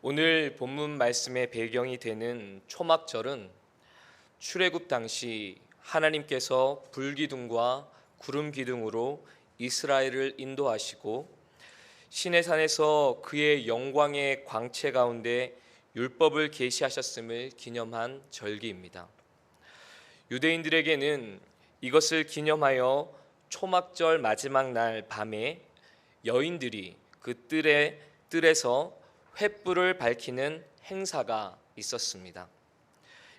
오늘 본문 말씀의 배경이 되는 초막절은 출애굽 당시 하나님께서 불기둥과 구름 기둥으로 이스라엘을 인도하시고 시내산에서 그의 영광의 광채 가운데 율법을 계시하셨음을 기념한 절기입니다. 유대인들에게는 이것을 기념하여 초막절 마지막 날 밤에 여인들이 그 뜰에서 횃불을 밝히는 행사가 있었습니다.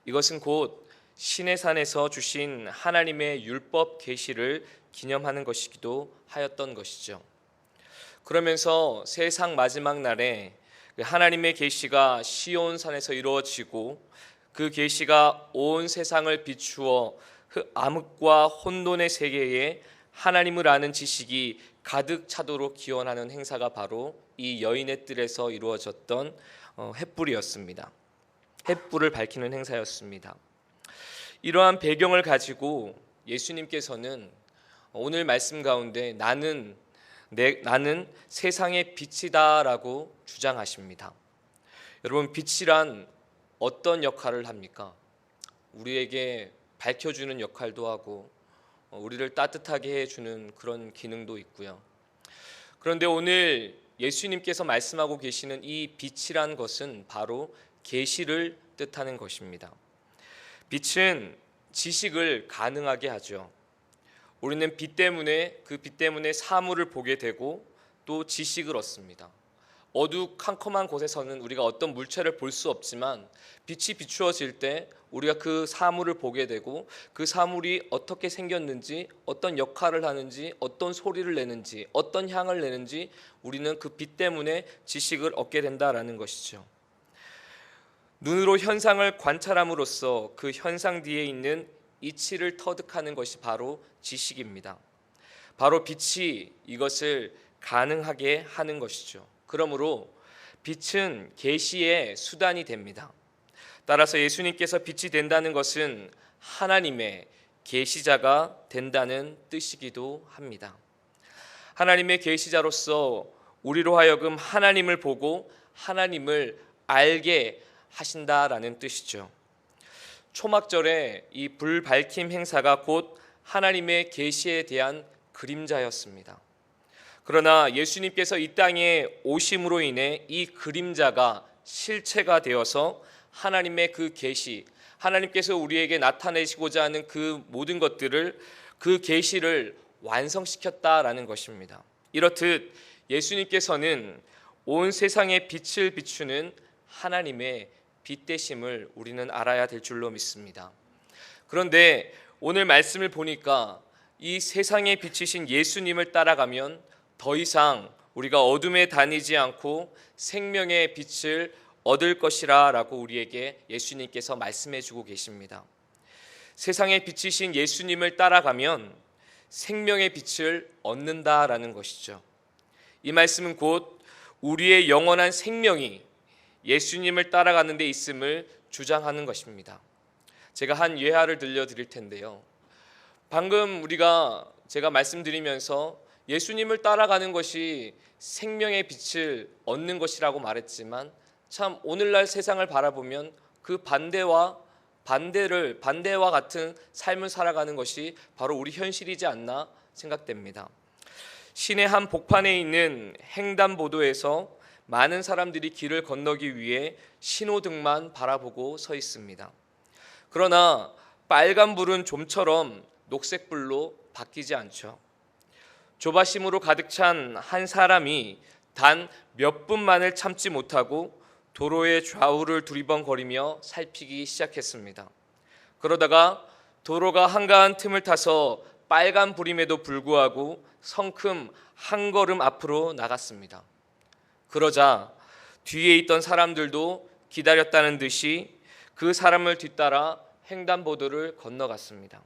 이것은 곧 시내산에서 주신 하나님의 율법 계시를 기념하는 것이기도 하였던 것이죠. 그러면서 세상 마지막 날에 하나님의 계시가 시온산에서 이루어지고 그 계시가 온 세상을 비추어 암흑과 혼돈의 세계에 하나님을 아는 지식이 가득 차도록 기원하는 행사가 바로 이 여인의 뜰에서 이루어졌던 횃불이었습니다. 횃불을 밝히는 행사였습니다. 이러한 배경을 가지고 예수님께서는 오늘 말씀 가운데 나는 세상의 빛이다라고 주장하십니다. 여러분, 빛이란 어떤 역할을 합니까? 우리에게 밝혀주는 역할도 하고 우리를 따뜻하게 해주는 그런 기능도 있고요. 그런데 오늘 예수님께서 말씀하고 계시는 이 빛이란 것은 바로 계시를 뜻하는 것입니다. 빛은 지식을 가능하게 하죠. 우리는 빛 때문에 사물을 보게 되고 또 지식을 얻습니다. 어두컴컴한 곳에서는 우리가 어떤 물체를 볼 수 없지만 빛이 비추어질 때 우리가 그 사물을 보게 되고 그 사물이 어떻게 생겼는지, 어떤 역할을 하는지, 어떤 소리를 내는지, 어떤 향을 내는지 우리는 그 빛 때문에 지식을 얻게 된다라는 것이죠. 눈으로 현상을 관찰함으로써 그 현상 뒤에 있는 이치를 터득하는 것이 바로 지식입니다. 바로 빛이 이것을 가능하게 하는 것이죠. 그러므로 빛은 계시의 수단이 됩니다. 따라서 예수님께서 빛이 된다는 것은 하나님의 계시자가 된다는 뜻이기도 합니다. 하나님의 계시자로서 우리로 하여금 하나님을 보고 하나님을 알게 하신다라는 뜻이죠. 초막절에 이 불 밝힘 행사가 곧 하나님의 계시에 대한 그림자였습니다. 그러나 예수님께서 이 땅에 오심으로 인해 이 그림자가 실체가 되어서 하나님의 그 계시, 하나님께서 우리에게 나타내시고자 하는 그 모든 것들을, 그 계시를 완성시켰다라는 것입니다. 이렇듯 예수님께서는 온 세상에 빛을 비추는 하나님의 빛 되심을 우리는 알아야 될 줄로 믿습니다. 그런데 오늘 말씀을 보니까 이 세상에 비치신 예수님을 따라가면 더 이상 우리가 어둠에 다니지 않고 생명의 빛을 얻을 것이라 라고 우리에게 예수님께서 말씀해 주고 계십니다. 세상에 비치신 예수님을 따라가면 생명의 빛을 얻는다라는 것이죠. 이 말씀은 곧 우리의 영원한 생명이 예수님을 따라가는 데 있음을 주장하는 것입니다. 제가 한 예화를 들려드릴 텐데요. 방금 제가 말씀드리면서 예수님을 따라가는 것이 생명의 빛을 얻는 것이라고 말했지만 참 오늘날 세상을 바라보면 그 반대와 같은 삶을 살아가는 것이 바로 우리 현실이지 않나 생각됩니다. 시내 한 복판에 있는 횡단보도에서 많은 사람들이 길을 건너기 위해 신호등만 바라보고 서 있습니다. 그러나 빨간 불은 좀처럼 녹색불로 바뀌지 않죠. 조바심으로 가득 찬 한 사람이 단 몇 분만을 참지 못하고 도로의 좌우를 두리번거리며 살피기 시작했습니다. 그러다가 도로가 한가한 틈을 타서 빨간 불임에도 불구하고 성큼 한 걸음 앞으로 나갔습니다. 그러자 뒤에 있던 사람들도 기다렸다는 듯이 그 사람을 뒤따라 횡단보도를 건너갔습니다.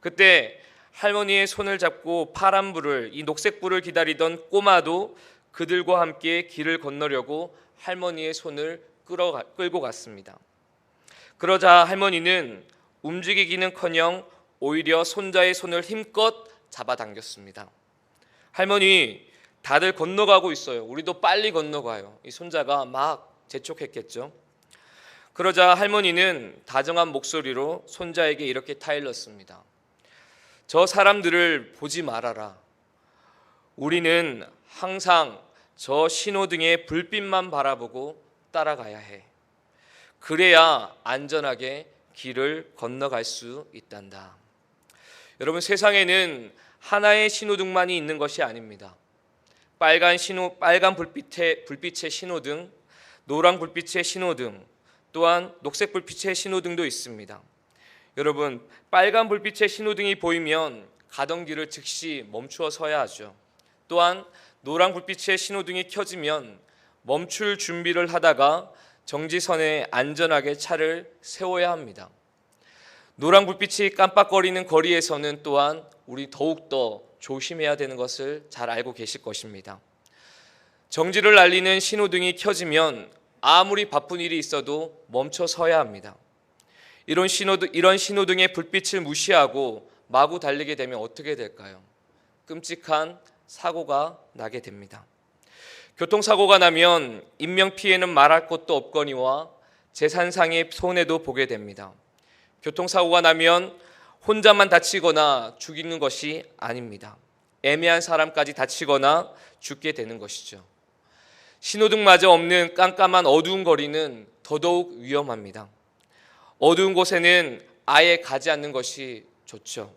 그때 할머니의 손을 잡고 파란 불을, 이 녹색 불을 기다리던 꼬마도 그들과 함께 길을 건너려고 할머니의 손을 끌고 갔습니다. 그러자 할머니는 움직이기는커녕 오히려 손자의 손을 힘껏 잡아당겼습니다. 할머니, 다들 건너가고 있어요. 우리도 빨리 건너가요. 이 손자가 막 재촉했겠죠. 그러자 할머니는 다정한 목소리로 손자에게 이렇게 타일렀습니다. 저 사람들을 보지 말아라. 우리는 항상 저 신호등의 불빛만 바라보고 따라가야 해. 그래야 안전하게 길을 건너갈 수 있단다. 여러분, 세상에는 하나의 신호등만이 있는 것이 아닙니다. 빨간 불빛의 신호등, 노란 불빛의 신호등, 또한 녹색 불빛의 신호등도 있습니다. 여러분, 빨간 불빛의 신호등이 보이면 가던 길을 즉시 멈추어 서야 하죠. 또한 노란 불빛의 신호등이 켜지면 멈출 준비를 하다가 정지선에 안전하게 차를 세워야 합니다. 노란 불빛이 깜빡거리는 거리에서는 또한 우리 더욱더 조심해야 되는 것을 잘 알고 계실 것입니다. 정지를 알리는 신호등이 켜지면 아무리 바쁜 일이 있어도 멈춰 서야 합니다. 이런 신호등의 불빛을 무시하고 마구 달리게 되면 어떻게 될까요? 끔찍한 사고가 나게 됩니다. 교통사고가 나면 인명피해는 말할 것도 없거니와 재산상의 손해도 보게 됩니다. 교통사고가 나면 혼자만 다치거나 죽이는 것이 아닙니다. 애매한 사람까지 다치거나 죽게 되는 것이죠. 신호등마저 없는 깜깜한 어두운 거리는 더더욱 위험합니다. 어두운 곳에는 아예 가지 않는 것이 좋죠.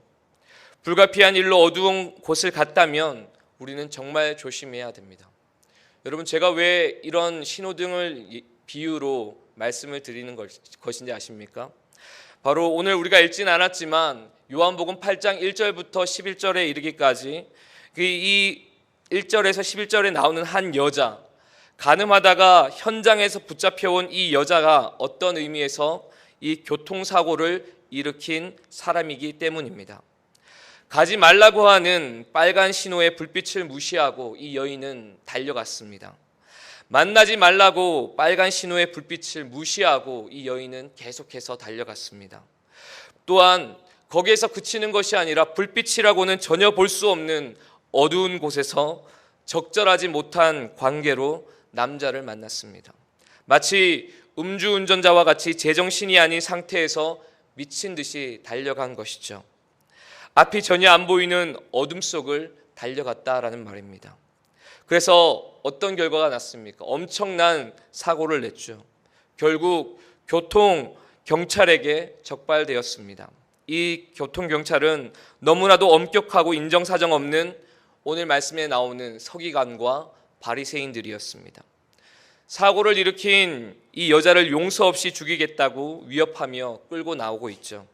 불가피한 일로 어두운 곳을 갔다면 우리는 정말 조심해야 됩니다. 여러분, 제가 왜 이런 신호등을 비유로 말씀을 드리는 것인지 아십니까? 바로 오늘 우리가 읽진 않았지만 요한복음 8장 1절부터 11절에 이르기까지 이 1절에서 11절에 나오는 한 여자, 가늠하다가 현장에서 붙잡혀온 이 여자가 어떤 의미에서 이 교통사고를 일으킨 사람이기 때문입니다. 가지 말라고 하는 빨간 신호의 불빛을 무시하고 이 여인은 달려갔습니다. 만나지 말라고 빨간 신호의 불빛을 무시하고 이 여인은 계속해서 달려갔습니다. 또한 거기에서 그치는 것이 아니라 불빛이라고는 전혀 볼 수 없는 어두운 곳에서 적절하지 못한 관계로 남자를 만났습니다. 마치 음주운전자와 같이 제정신이 아닌 상태에서 미친 듯이 달려간 것이죠. 앞이 전혀 안 보이는 어둠 속을 달려갔다라는 말입니다. 그래서 어떤 결과가 났습니까? 엄청난 사고를 냈죠. 결국 교통경찰에게 적발되었습니다. 이 교통경찰은 너무나도 엄격하고 인정사정 없는 오늘 말씀에 나오는 서기관과 바리새인들이었습니다. 사고를 일으킨 이 여자를 용서 없이 죽이겠다고 위협하며 끌고 나오고 있죠.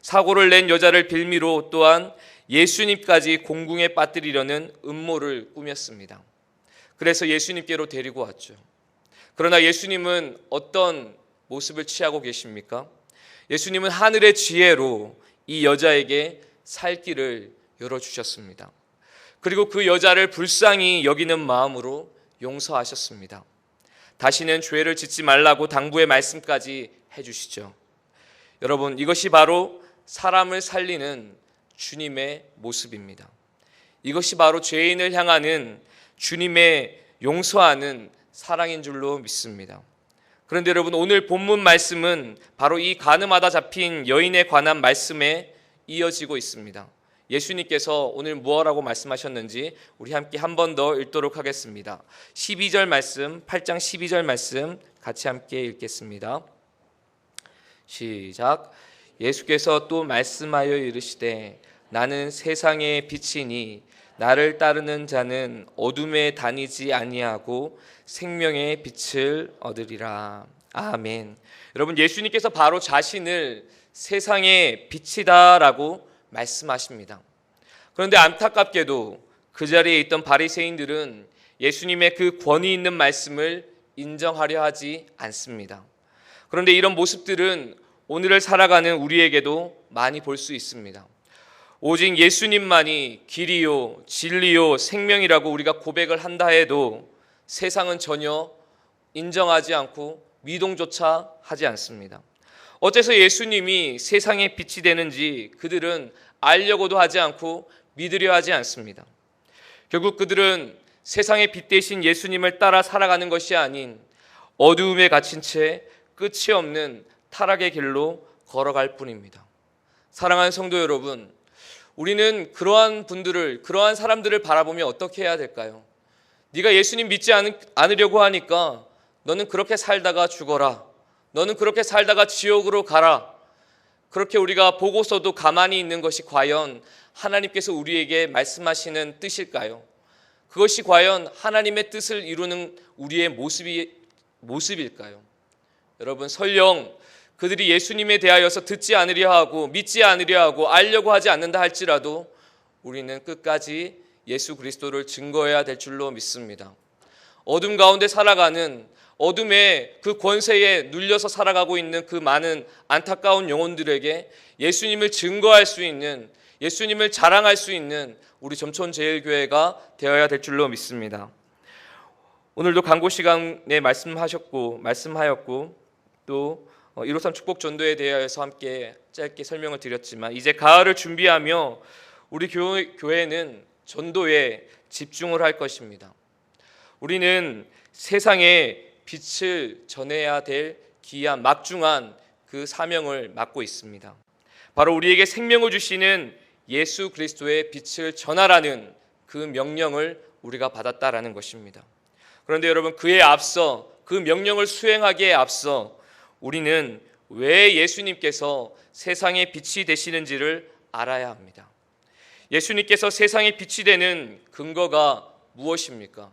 사고를 낸 여자를 빌미로 또한 예수님까지 공궁에 빠뜨리려는 음모를 꾸몄습니다. 그래서 예수님께로 데리고 왔죠. 그러나 예수님은 어떤 모습을 취하고 계십니까? 예수님은 하늘의 지혜로 이 여자에게 살 길을 열어주셨습니다. 그리고 그 여자를 불쌍히 여기는 마음으로 용서하셨습니다. 다시는 죄를 짓지 말라고 당부의 말씀까지 해주시죠. 여러분, 이것이 바로 사람을 살리는 주님의 모습입니다. 이것이 바로 죄인을 향하는 주님의 용서하는 사랑인 줄로 믿습니다. 그런데 여러분, 오늘 본문 말씀은 바로 이 간음하다 잡힌 여인에 관한 말씀에 이어지고 있습니다. 예수님께서 오늘 무엇라고 말씀하셨는지 우리 함께 한 번 더 읽도록 하겠습니다. 12절 말씀, 8장 12절 말씀 같이 함께 읽겠습니다. 시작. 예수께서 또 말씀하여 이르시되 나는 세상의 빛이니 나를 따르는 자는 어둠에 다니지 아니하고 생명의 빛을 얻으리라. 아멘. 여러분, 예수님께서 바로 자신을 세상의 빛이다라고 말씀하십니다. 그런데 안타깝게도 그 자리에 있던 바리새인들은 예수님의 그 권위 있는 말씀을 인정하려 하지 않습니다. 그런데 이런 모습들은 오늘을 살아가는 우리에게도 많이 볼 수 있습니다. 오직 예수님만이 길이요 진리요 생명이라고 우리가 고백을 한다 해도 세상은 전혀 인정하지 않고 미동조차 하지 않습니다. 어째서 예수님이 세상의 빛이 되는지 그들은 알려고도 하지 않고 믿으려 하지 않습니다. 결국 그들은 세상의 빛 대신 예수님을 따라 살아가는 것이 아닌 어두움에 갇힌 채 끝이 없는 타락의 길로 걸어갈 뿐입니다. 사랑하는 성도 여러분, 우리는 그러한 사람들을 바라보며 어떻게 해야 될까요? 네가 예수님 믿지 않으려고 하니까 너는 그렇게 살다가 죽어라. 너는 그렇게 살다가 지옥으로 가라. 그렇게 우리가 보고서도 가만히 있는 것이 과연 하나님께서 우리에게 말씀하시는 뜻일까요? 그것이 과연 하나님의 뜻을 이루는 우리의 모습일까요? 여러분, 설령 그들이 예수님에 대하여서 듣지 않으려 하고 믿지 않으려 하고 알려고 하지 않는다 할지라도 우리는 끝까지 예수 그리스도를 증거해야 될 줄로 믿습니다. 어둠 가운데 살아가는, 어둠의 그 권세에 눌려서 살아가고 있는 그 많은 안타까운 영혼들에게 예수님을 증거할 수 있는, 예수님을 자랑할 수 있는 우리 점촌제일교회가 되어야 될 줄로 믿습니다. 오늘도 광고 시간에 말씀하였고 또 153 축복 전도에 대해서 함께 짧게 설명을 드렸지만, 이제 가을을 준비하며 우리 교회는 전도에 집중을 할 것입니다. 우리는 세상에 빛을 전해야 될 귀한 막중한 그 사명을 맡고 있습니다. 바로 우리에게 생명을 주시는 예수 그리스도의 빛을 전하라는 그 명령을 우리가 받았다라는 것입니다. 그런데 여러분, 그에 앞서, 그 명령을 수행하기에 앞서 우리는 왜 예수님께서 세상의 빛이 되시는지를 알아야 합니다. 예수님께서 세상의 빛이 되는 근거가 무엇입니까?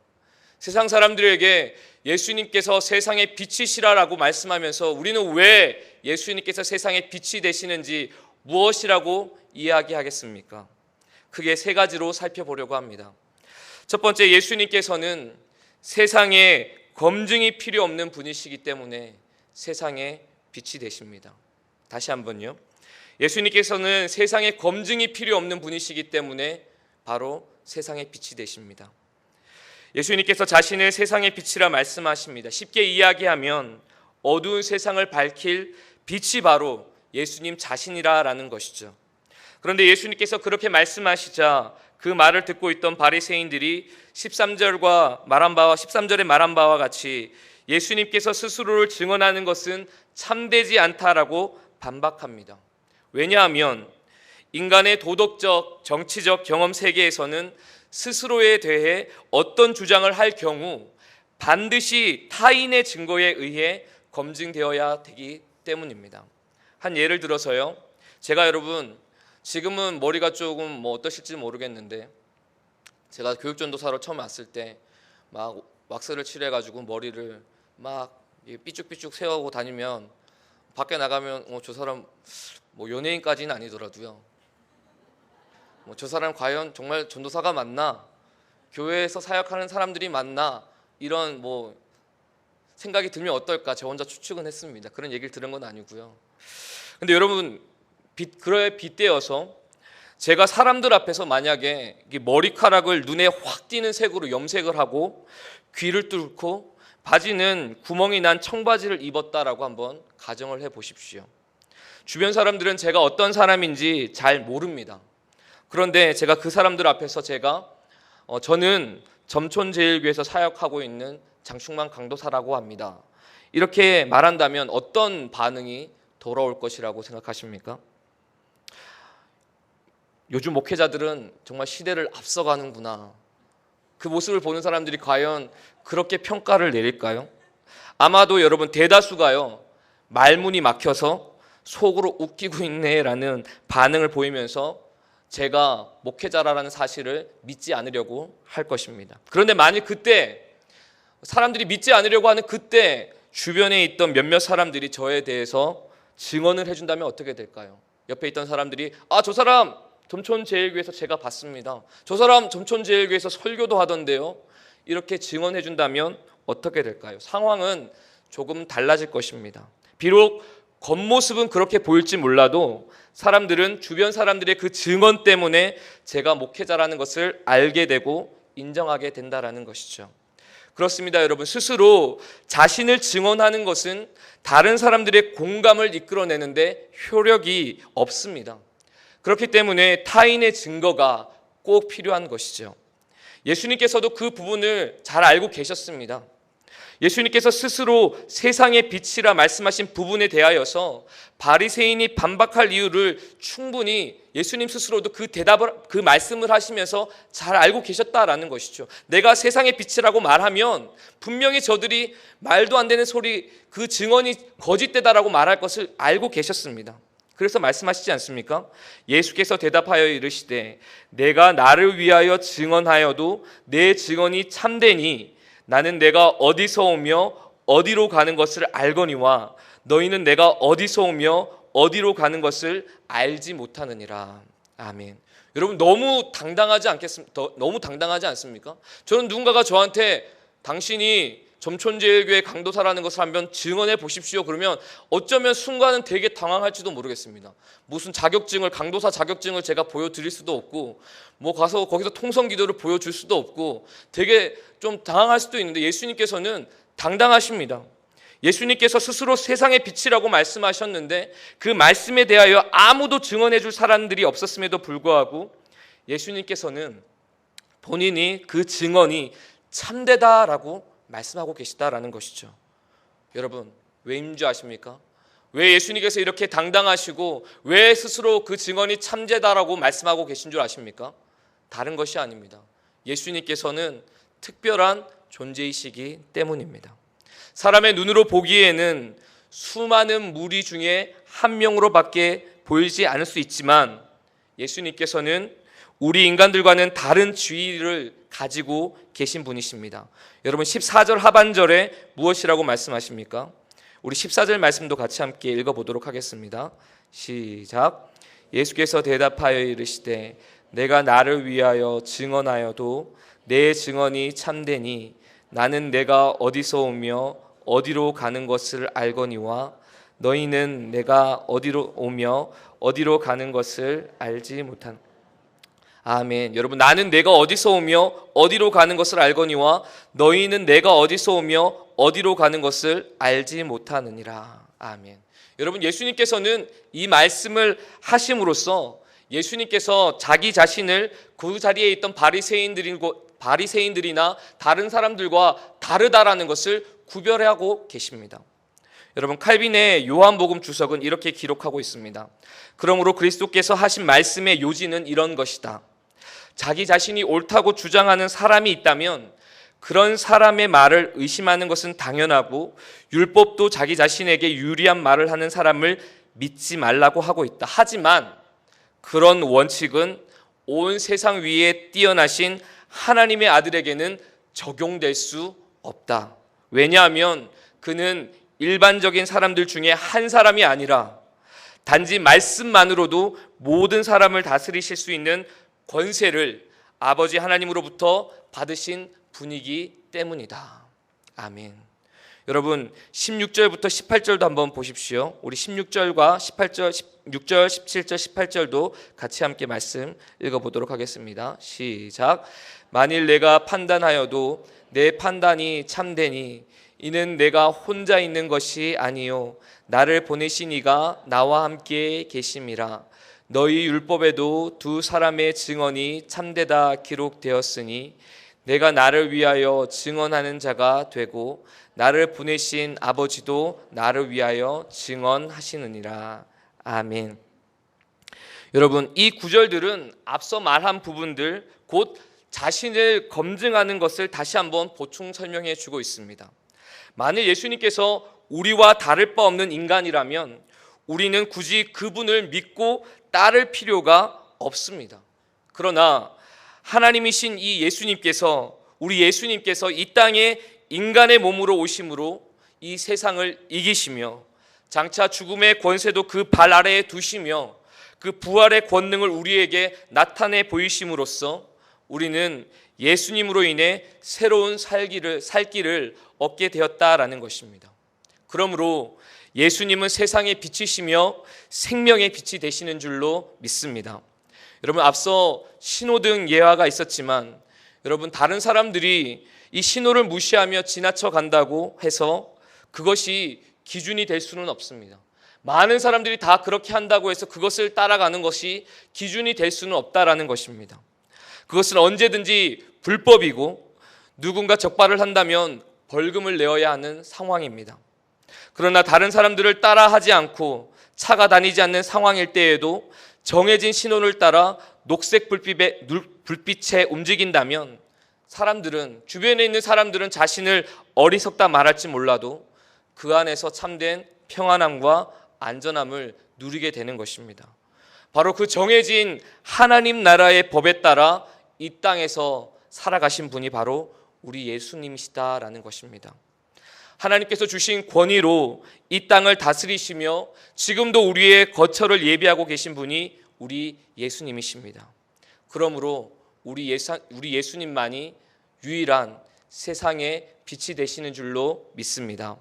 세상 사람들에게 예수님께서 세상의 빛이시라라고 말씀하면서 우리는 왜 예수님께서 세상의 빛이 되시는지 무엇이라고 이야기하겠습니까? 크게 세 가지로 살펴보려고 합니다. 첫 번째, 예수님께서는 세상에 검증이 필요 없는 분이시기 때문에 세상의 빛이 되십니다. 다시 한번요. 예수님께서는 세상에 검증이 필요 없는 분이시기 때문에 바로 세상의 빛이 되십니다. 예수님께서 자신을 세상의 빛이라 말씀하십니다. 쉽게 이야기하면 어두운 세상을 밝힐 빛이 바로 예수님 자신이라는 것이죠. 그런데 예수님께서 그렇게 말씀하시자 그 말을 듣고 있던 바리새인들이 13절에 말한 바와 같이 예수님께서 스스로를 증언하는 것은 참되지 않다라고 반박합니다. 왜냐하면 인간의 도덕적, 정치적 경험 세계에서는 스스로에 대해 어떤 주장을 할 경우 반드시 타인의 증거에 의해 검증되어야 되기 때문입니다. 한 예를 들어서요. 제가 여러분, 지금은 머리가 조금 어떠실지 모르겠는데, 제가 교육전도사로 처음 왔을 때 막 왁스를 칠해가지고 머리를 막 삐쭉삐쭉 세우고 다니면 밖에 나가면 저 사람 연예인까지는 아니더라도요. 저 사람 과연 정말 전도사가 맞나? 교회에서 사역하는 사람들이 맞나? 이런 생각이 들면 어떨까? 저 혼자 추측은 했습니다. 그런 얘기를 들은 건 아니고요. 근데 여러분, 그에 빗대어서 제가 사람들 앞에서 만약에 머리카락을 눈에 확 띄는 색으로 염색을 하고 귀를 뚫고 바지는 구멍이 난 청바지를 입었다라고 한번 가정을 해 보십시오. 주변 사람들은 제가 어떤 사람인지 잘 모릅니다. 그런데 제가 그 사람들 앞에서 저는 점촌제일교회에서 사역하고 있는 장충만 강도사라고 합니다. 이렇게 말한다면 어떤 반응이 돌아올 것이라고 생각하십니까? 요즘 목회자들은 정말 시대를 앞서가는구나. 그 모습을 보는 사람들이 과연 그렇게 평가를 내릴까요? 아마도 여러분 대다수가요, 말문이 막혀서 속으로 웃기고 있네라는 반응을 보이면서 제가 목회자라는 사실을 믿지 않으려고 할 것입니다. 그런데 만일 그때 사람들이 믿지 않으려고 하는 그때 주변에 있던 몇몇 사람들이 저에 대해서 증언을 해준다면 어떻게 될까요? 옆에 있던 사람들이 저 사람 점촌제일교회에서 제가 봤습니다. 저 사람 점촌제일교회에서 설교도 하던데요. 이렇게 증언해 준다면 어떻게 될까요? 상황은 조금 달라질 것입니다. 비록 겉모습은 그렇게 보일지 몰라도 사람들은 주변 사람들의 그 증언 때문에 제가 목회자라는 것을 알게 되고 인정하게 된다라는 것이죠. 그렇습니다, 여러분. 스스로 자신을 증언하는 것은 다른 사람들의 공감을 이끌어내는데 효력이 없습니다. 그렇기 때문에 타인의 증거가 꼭 필요한 것이죠. 예수님께서도 그 부분을 잘 알고 계셨습니다. 예수님께서 스스로 세상의 빛이라 말씀하신 부분에 대하여서 바리새인이 반박할 이유를 충분히 예수님 스스로도 그 말씀을 하시면서 잘 알고 계셨다라는 것이죠. 내가 세상의 빛이라고 말하면 분명히 저들이 말도 안 되는 소리, 그 증언이 거짓되다라고 말할 것을 알고 계셨습니다. 그래서 말씀하시지 않습니까? 예수께서 대답하여 이르시되 내가 나를 위하여 증언하여도 내 증언이 참되니 나는 내가 어디서 오며 어디로 가는 것을 알거니와 너희는 내가 어디서 오며 어디로 가는 것을 알지 못하느니라. 아멘. 여러분 너무 당당하지 않습니까? 저는 누군가가 저한테 당신이 점촌제일교회 강도사라는 것을 한번 증언해 보십시오 그러면 어쩌면 순간은 되게 당황할지도 모르겠습니다. 무슨 자격증을, 강도사 자격증을 제가 보여드릴 수도 없고 뭐 가서 거기서 통성기도를 보여줄 수도 없고 되게 좀 당황할 수도 있는데 예수님께서는 당당하십니다. 예수님께서 스스로 세상의 빛이라고 말씀하셨는데 그 말씀에 대하여 아무도 증언해 줄 사람들이 없었음에도 불구하고 예수님께서는 본인이 그 증언이 참되다라고 말씀하고 계시다라는 것이죠. 여러분 왜인 줄 아십니까? 왜 예수님께서 이렇게 당당하시고 왜 스스로 그 증언이 참되다라고 말씀하고 계신 줄 아십니까? 다른 것이 아닙니다. 예수님께서는 특별한 존재이시기 때문입니다. 사람의 눈으로 보기에는 수많은 무리 중에 한 명으로밖에 보이지 않을 수 있지만 예수님께서는 우리 인간들과는 다른 지위를 가지고 계신 분이십니다. 여러분 14절 하반절에 무엇이라고 말씀하십니까? 우리 14절 말씀도 같이 함께 읽어보도록 하겠습니다. 시작. 예수께서 대답하여 이르시되 내가 나를 위하여 증언하여도 내 증언이 참되니 나는 내가 어디서 오며 어디로 가는 것을 알거니와 너희는 내가 어디로 오며 어디로 가는 것을 알지 못한. 아멘. 여러분 나는 내가 어디서 오며 어디로 가는 것을 알거니와 너희는 내가 어디서 오며 어디로 가는 것을 알지 못하느니라. 아멘. 여러분 예수님께서는 이 말씀을 하심으로써 예수님께서 자기 자신을 그 자리에 있던 바리새인들이나 다른 사람들과 다르다라는 것을 구별하고 계십니다. 여러분 칼빈의 요한복음 주석은 이렇게 기록하고 있습니다. 그러므로 그리스도께서 하신 말씀의 요지는 이런 것이다. 자기 자신이 옳다고 주장하는 사람이 있다면 그런 사람의 말을 의심하는 것은 당연하고 율법도 자기 자신에게 유리한 말을 하는 사람을 믿지 말라고 하고 있다. 하지만 그런 원칙은 온 세상 위에 뛰어나신 하나님의 아들에게는 적용될 수 없다. 왜냐하면 그는 일반적인 사람들 중에 한 사람이 아니라 단지 말씀만으로도 모든 사람을 다스리실 수 있는 권세를 아버지 하나님으로부터 받으신 분이기 때문이다. 아멘. 여러분 16절부터 18절도 한번 보십시오. 우리 16절과 18절, 6절, 17절, 18절도 같이 함께 말씀 읽어보도록 하겠습니다. 시작. 만일 내가 판단하여도 내 판단이 참되니 이는 내가 혼자 있는 것이 아니요 나를 보내신 이가 나와 함께 계심이라. 너희 율법에도 두 사람의 증언이 참되다 기록되었으니 내가 나를 위하여 증언하는 자가 되고 나를 보내신 아버지도 나를 위하여 증언하시느니라. 아멘. 여러분 이 구절들은 앞서 말한 부분들 곧 자신을 검증하는 것을 다시 한번 보충 설명해 주고 있습니다. 만일 예수님께서 우리와 다를 바 없는 인간이라면 우리는 굳이 그분을 믿고 따를 필요가 없습니다. 그러나 하나님이신 이 예수님께서 우리 예수님께서 이 땅에 인간의 몸으로 오심으로 이 세상을 이기시며 장차 죽음의 권세도 그 발 아래에 두시며 그 부활의 권능을 우리에게 나타내 보이심으로써 우리는 예수님으로 인해 새로운 살 길을 얻게 되었다라는 것입니다. 그러므로 예수님은 세상의 빛이시며 생명의 빛이 되시는 줄로 믿습니다. 여러분 앞서 신호등 예화가 있었지만 여러분 다른 사람들이 이 신호를 무시하며 지나쳐 간다고 해서 그것이 기준이 될 수는 없습니다. 많은 사람들이 다 그렇게 한다고 해서 그것을 따라가는 것이 기준이 될 수는 없다라는 것입니다. 그것은 언제든지 불법이고 누군가 적발을 한다면 벌금을 내어야 하는 상황입니다. 그러나 다른 사람들을 따라하지 않고 차가 다니지 않는 상황일 때에도 정해진 신호를 따라 녹색 불빛에 움직인다면 주변에 있는 사람들은 자신을 어리석다 말할지 몰라도 그 안에서 참된 평안함과 안전함을 누리게 되는 것입니다. 바로 그 정해진 하나님 나라의 법에 따라 이 땅에서 살아가신 분이 바로 우리 예수님이시다라는 것입니다. 하나님께서 주신 권위로 이 땅을 다스리시며 지금도 우리의 거처를 예비하고 계신 분이 우리 예수님이십니다. 그러므로 우리 예수님만이 유일한 세상의 빛이 되시는 줄로 믿습니다.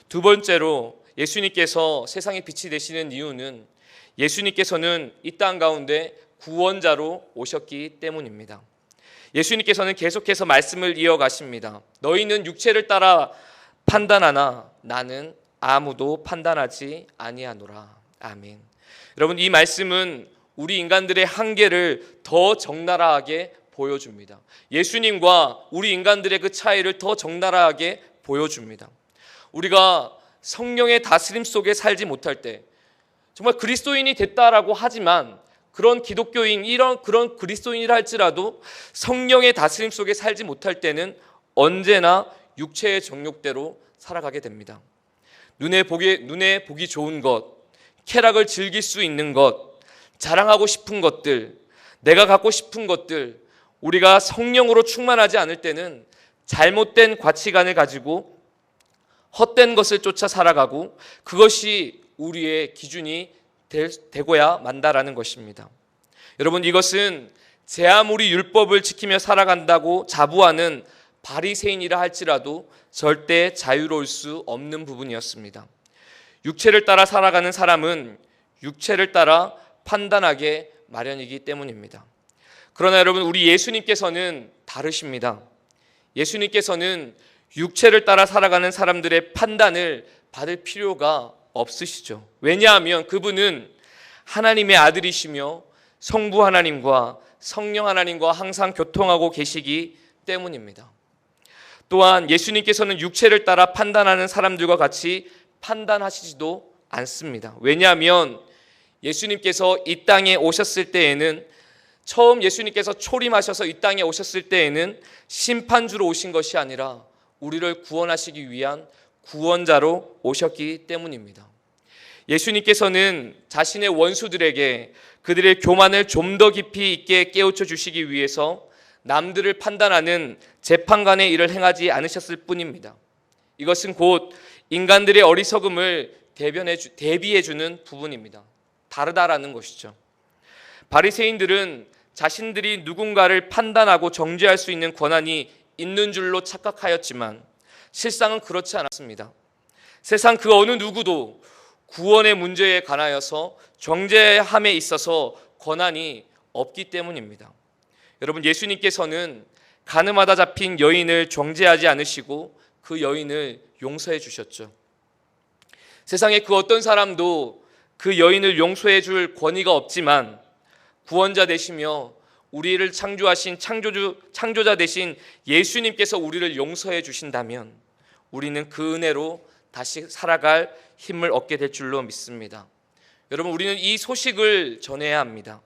두 번째로 예수님께서 세상의 빛이 되시는 이유는 예수님께서는 이 땅 가운데 구원자로 오셨기 때문입니다. 예수님께서는 계속해서 말씀을 이어가십니다. 너희는 육체를 따라 판단하나 나는 아무도 판단하지 아니하노라. 아멘. 여러분, 이 말씀은 우리 인간들의 한계를 더 적나라하게 보여줍니다. 예수님과 우리 인간들의 그 차이를 더 적나라하게 보여줍니다. 우리가 성령의 다스림 속에 살지 못할 때 정말 그리스도인이 됐다라고 하지만 그런 기독교인 그런 그리스도인이라 할지라도 성령의 다스림 속에 살지 못할 때는 언제나 육체의 정욕대로 살아가게 됩니다. 눈에 보기 좋은 것, 쾌락을 즐길 수 있는 것, 자랑하고 싶은 것들, 내가 갖고 싶은 것들, 우리가 성령으로 충만하지 않을 때는 잘못된 가치관을 가지고 헛된 것을 쫓아 살아가고 그것이 우리의 기준이 되고야 만다라는 것입니다. 여러분, 이것은 제 아무리 율법을 지키며 살아간다고 자부하는 바리새인이라 할지라도 절대 자유로울 수 없는 부분이었습니다. 육체를 따라 살아가는 사람은 육체를 따라 판단하게 마련이기 때문입니다. 그러나 여러분, 우리 예수님께서는 다르십니다. 예수님께서는 육체를 따라 살아가는 사람들의 판단을 받을 필요가 없으시죠. 왜냐하면 그분은 하나님의 아들이시며 성부 하나님과 성령 하나님과 항상 교통하고 계시기 때문입니다. 또한 예수님께서는 육체를 따라 판단하는 사람들과 같이 판단하시지도 않습니다. 왜냐하면 예수님께서 이 땅에 오셨을 때에는 처음 예수님께서 초림하셔서 이 땅에 오셨을 때에는 심판주로 오신 것이 아니라 우리를 구원하시기 위한 구원자로 오셨기 때문입니다. 예수님께서는 자신의 원수들에게 그들의 교만을 좀 더 깊이 있게 깨우쳐 주시기 위해서 남들을 판단하는 재판관의 일을 행하지 않으셨을 뿐입니다. 이것은 곧 인간들의 어리석음을 대비해 주는 부분입니다. 다르다라는 것이죠. 바리새인들은 자신들이 누군가를 판단하고 정죄할 수 있는 권한이 있는 줄로 착각하였지만 실상은 그렇지 않았습니다. 세상 그 어느 누구도 구원의 문제에 관하여서 정죄함에 있어서 권한이 없기 때문입니다. 여러분, 예수님께서는 가늠하다 잡힌 여인을 정죄하지 않으시고 그 여인을 용서해 주셨죠. 세상에 그 어떤 사람도 그 여인을 용서해 줄 권위가 없지만 구원자 되시며 우리를 창조하신 창조자 되신 예수님께서 우리를 용서해 주신다면 우리는 그 은혜로 다시 살아갈 힘을 얻게 될 줄로 믿습니다. 여러분, 우리는 이 소식을 전해야 합니다.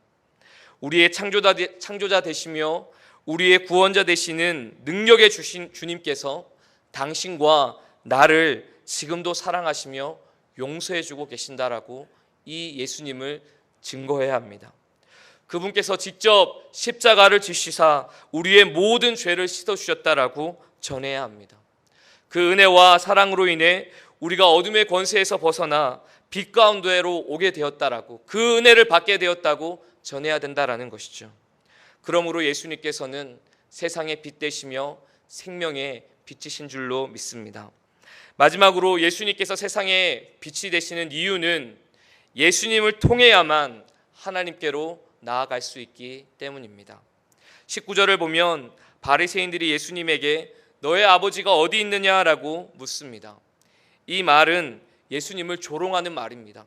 우리의 창조자 되시며 우리의 구원자 되시는 능력의 주신 주님께서 당신과 나를 지금도 사랑하시며 용서해 주고 계신다라고 이 예수님을 증거해야 합니다. 그분께서 직접 십자가를 지시사 우리의 모든 죄를 씻어주셨다라고 전해야 합니다. 그 은혜와 사랑으로 인해 우리가 어둠의 권세에서 벗어나 빛 가운데로 오게 되었다라고, 그 은혜를 받게 되었다고 전해야 된다라는 것이죠. 그러므로 예수님께서는 세상의 빛 되시며 생명의 빛이신 줄로 믿습니다. 마지막으로 예수님께서 세상의 빛이 되시는 이유는 예수님을 통해야만 하나님께로 나아갈 수 있기 때문입니다. 19절을 보면 바리새인들이 예수님에게 너의 아버지가 어디 있느냐라고 묻습니다. 이 말은 예수님을 조롱하는 말입니다.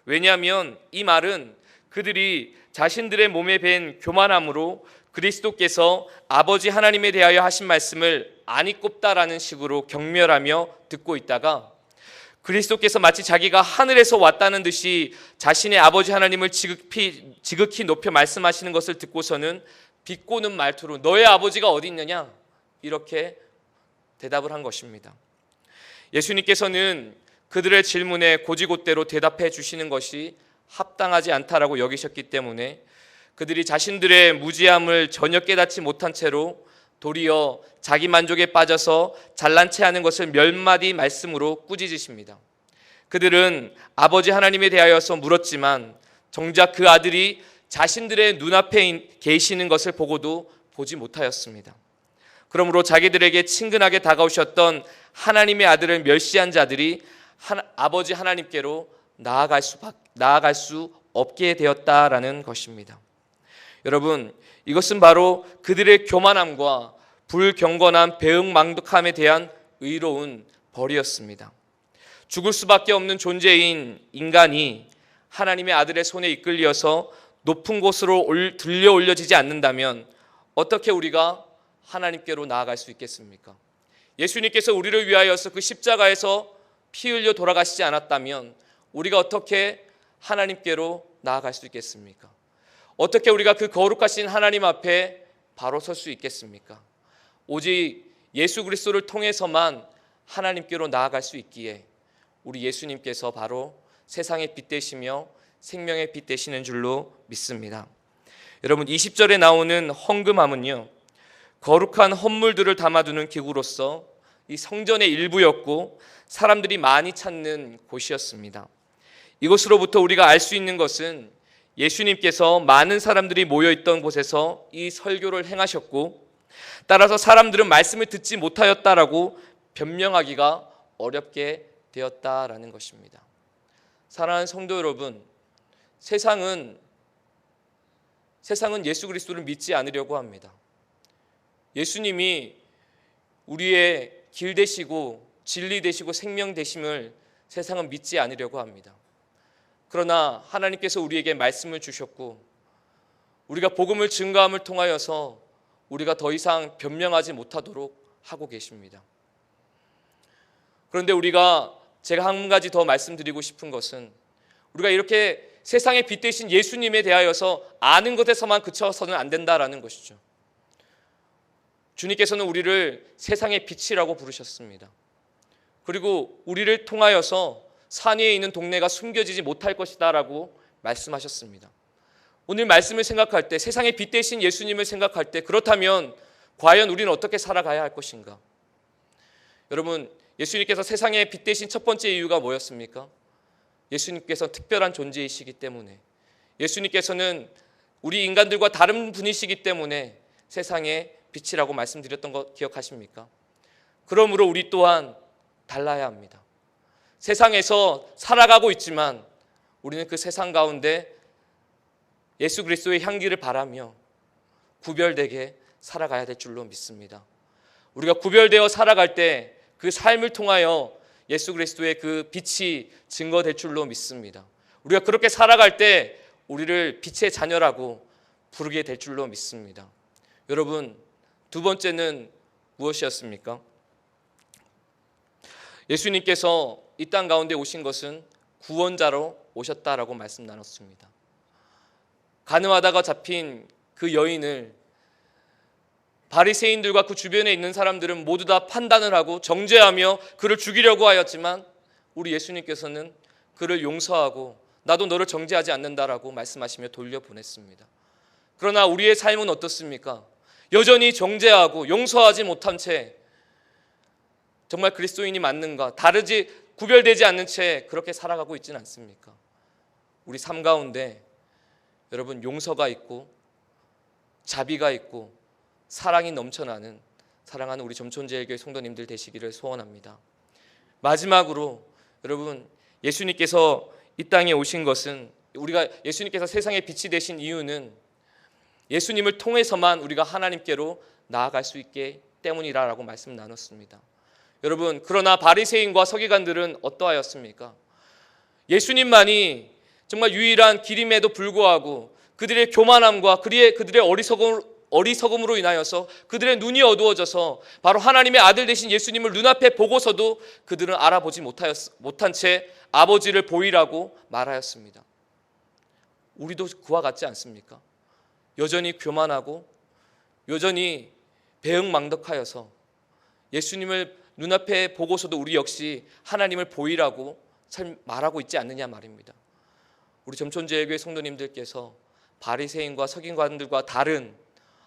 왜냐하면 이 말은 그들이 자신들의 몸에 밴 교만함으로 그리스도께서 아버지 하나님에 대하여 하신 말씀을 아니 꼽다라는 식으로 경멸하며 듣고 있다가 그리스도께서 마치 자기가 하늘에서 왔다는 듯이 자신의 아버지 하나님을 지극히 높여 말씀하시는 것을 듣고서는 비꼬는 말투로 너의 아버지가 어디 있느냐 이렇게 대답을 한 것입니다. 예수님께서는 그들의 질문에 곧이곧대로 대답해 주시는 것이 합당하지 않다라고 여기셨기 때문에 그들이 자신들의 무지함을 전혀 깨닫지 못한 채로 도리어 자기 만족에 빠져서 잘난 체 하는 것을 몇 마디 말씀으로 꾸짖으십니다. 그들은 아버지 하나님에 대하여서 물었지만 정작 그 아들이 자신들의 눈앞에 계시는 것을 보고도 보지 못하였습니다. 그러므로 자기들에게 친근하게 다가오셨던 하나님의 아들을 멸시한 자들이 아버지 하나님께로 나아갈 수 없게 되었다라는 것입니다. 여러분, 이것은 바로 그들의 교만함과 불경건한 배은망덕함에 대한 의로운 벌이었습니다. 죽을 수밖에 없는 존재인 인간이 하나님의 아들의 손에 이끌려서 높은 곳으로 들려 올려지지 않는다면 어떻게 우리가 하나님께로 나아갈 수 있겠습니까? 예수님께서 우리를 위하여서 그 십자가에서 피 흘려 돌아가시지 않았다면 우리가 어떻게 하나님께로 나아갈 수 있겠습니까? 어떻게 우리가 그 거룩하신 하나님 앞에 바로 설 수 있겠습니까? 오직 예수 그리스도를 통해서만 하나님께로 나아갈 수 있기에 우리 예수님께서 바로 세상의 빛 되시며 생명의 빛 되시는 줄로 믿습니다. 여러분, 20절에 나오는 헌금함은요, 거룩한 헌물들을 담아두는 기구로서 이 성전의 일부였고 사람들이 많이 찾는 곳이었습니다. 이것으로부터 우리가 알 수 있는 것은 예수님께서 많은 사람들이 모여있던 곳에서 이 설교를 행하셨고 따라서 사람들은 말씀을 듣지 못하였다라고 변명하기가 어렵게 되었다라는 것입니다. 사랑하는 성도 여러분, 세상은 예수 그리스도를 믿지 않으려고 합니다. 예수님이 우리의 길 되시고 진리 되시고 생명 되심을 세상은 믿지 않으려고 합니다. 그러나 하나님께서 우리에게 말씀을 주셨고 우리가 복음을 증거함을 통하여서 우리가 더 이상 변명하지 못하도록 하고 계십니다. 그런데 제가 한 가지 더 말씀드리고 싶은 것은 우리가 이렇게 세상의 빛 되신 예수님에 대하여서 아는 것에서만 그쳐서는 안 된다라는 것이죠. 주님께서는 우리를 세상의 빛이라고 부르셨습니다. 그리고 우리를 통하여서 산 위에 있는 동네가 숨겨지지 못할 것이다 라고 말씀하셨습니다. 오늘 말씀을 생각할 때 세상의 빛 되신 예수님을 생각할 때 그렇다면 과연 우리는 어떻게 살아가야 할 것인가? 여러분, 예수님께서 세상의 빛 되신 첫 번째 이유가 뭐였습니까? 예수님께서 특별한 존재이시기 때문에, 예수님께서는 우리 인간들과 다른 분이시기 때문에 세상의 빛이라고 말씀드렸던 거 기억하십니까? 그러므로 우리 또한 달라야 합니다. 세상에서 살아가고 있지만 우리는 그 세상 가운데 예수 그리스도의 향기를 바라며 구별되게 살아가야 될 줄로 믿습니다. 우리가 구별되어 살아갈 때 그 삶을 통하여 예수 그리스도의 그 빛이 증거될 줄로 믿습니다. 우리가 그렇게 살아갈 때 우리를 빛의 자녀라고 부르게 될 줄로 믿습니다. 여러분, 두 번째는 무엇이었습니까? 예수님께서 이 땅 가운데 오신 것은 구원자로 오셨다라고 말씀 나눴습니다. 간음하다가 잡힌 그 여인을 바리새인들과 그 주변에 있는 사람들은 모두 다 판단을 하고 정죄하며 그를 죽이려고 하였지만 우리 예수님께서는 그를 용서하고 나도 너를 정죄하지 않는다라고 말씀하시며 돌려보냈습니다. 그러나 우리의 삶은 어떻습니까? 여전히 정죄하고 용서하지 못한 채 정말 그리스도인이 맞는가, 구별되지 않는 채 그렇게 살아가고 있지는 않습니까? 우리 삶 가운데 여러분, 용서가 있고 자비가 있고 사랑이 넘쳐나는 사랑하는 우리 점촌제일교회 성도님들 되시기를 소원합니다. 마지막으로 여러분, 예수님께서 이 땅에 오신 것은, 우리가 예수님께서 세상의 빛이 되신 이유는 예수님을 통해서만 우리가 하나님께로 나아갈 수 있기 때문이라고 말씀 나눴습니다. 여러분, 그러나 바리새인과 서기관들은 어떠하였습니까? 예수님만이 정말 유일한 길임에도 불구하고 그들의 교만함과 그들의 어리석음으로 인하여서 그들의 눈이 어두워져서 바로 하나님의 아들 되신 예수님을 눈앞에 보고서도 그들은 알아보지 못한 채 아버지를 보이라고 말하였습니다. 우리도 그와 같지 않습니까? 여전히 교만하고 여전히 배응망덕하여서 예수님을 눈앞에 보고서도 우리 역시 하나님을 보이라고 말하고 있지 않느냐 말입니다. 우리 점촌제일교회 성도님들께서 바리새인과 서기관들과 다른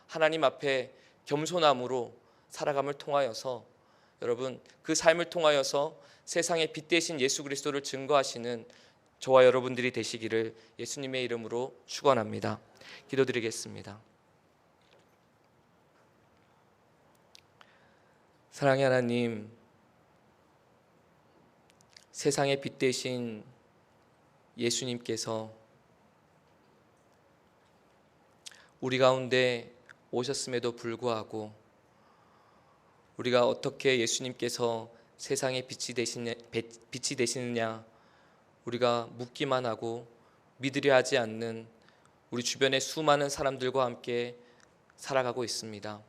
하나님 앞에 겸손함으로 살아감을 통하여서 여러분 그 삶을 통하여서 세상의 빛 대신 예수 그리스도를 증거하시는 저와 여러분들이 되시기를 예수님의 이름으로 축원합니다. 기도드리겠습니다. 사랑의 하나님, 세상의 빛 대신 예수님께서 우리 가운데 오셨음에도 불구하고 우리가 어떻게 예수님께서 세상의 빛이 되시느냐 우리가 묻기만 하고 믿으려 하지 않는 우리 주변의 수많은 사람들과 함께 살아가고 있습니다.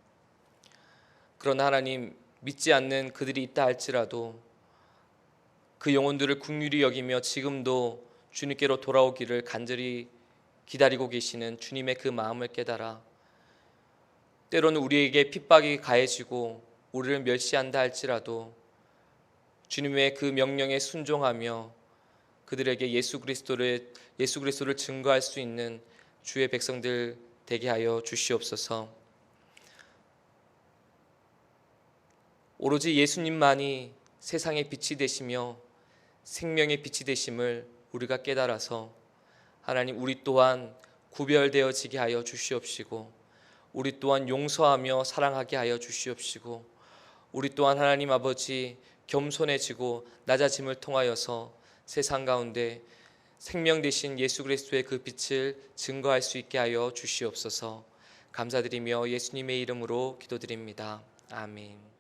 그러나 하나님, 믿지 않는 그들이 있다 할지라도 그 영혼들을 긍휼히 여기며 지금도 주님께로 돌아오기를 간절히 기다리고 계시는 주님의 그 마음을 깨달아 때로는 우리에게 핍박이 가해지고 우리를 멸시한다 할지라도 주님의 그 명령에 순종하며 그들에게 예수 그리스도를 증거할 수 있는 주의 백성들 되게 하여 주시옵소서. 오로지 예수님만이 세상의 빛이 되시며 생명의 빛이 되심을 우리가 깨달아서 하나님, 우리 또한 구별되어지게 하여 주시옵시고 우리 또한 용서하며 사랑하게 하여 주시옵시고 우리 또한 하나님 아버지 겸손해지고 낮아짐을 통하여서 세상 가운데 생명 되신 예수 그리스도의 그 빛을 증거할 수 있게 하여 주시옵소서. 감사드리며 예수님의 이름으로 기도드립니다. 아멘.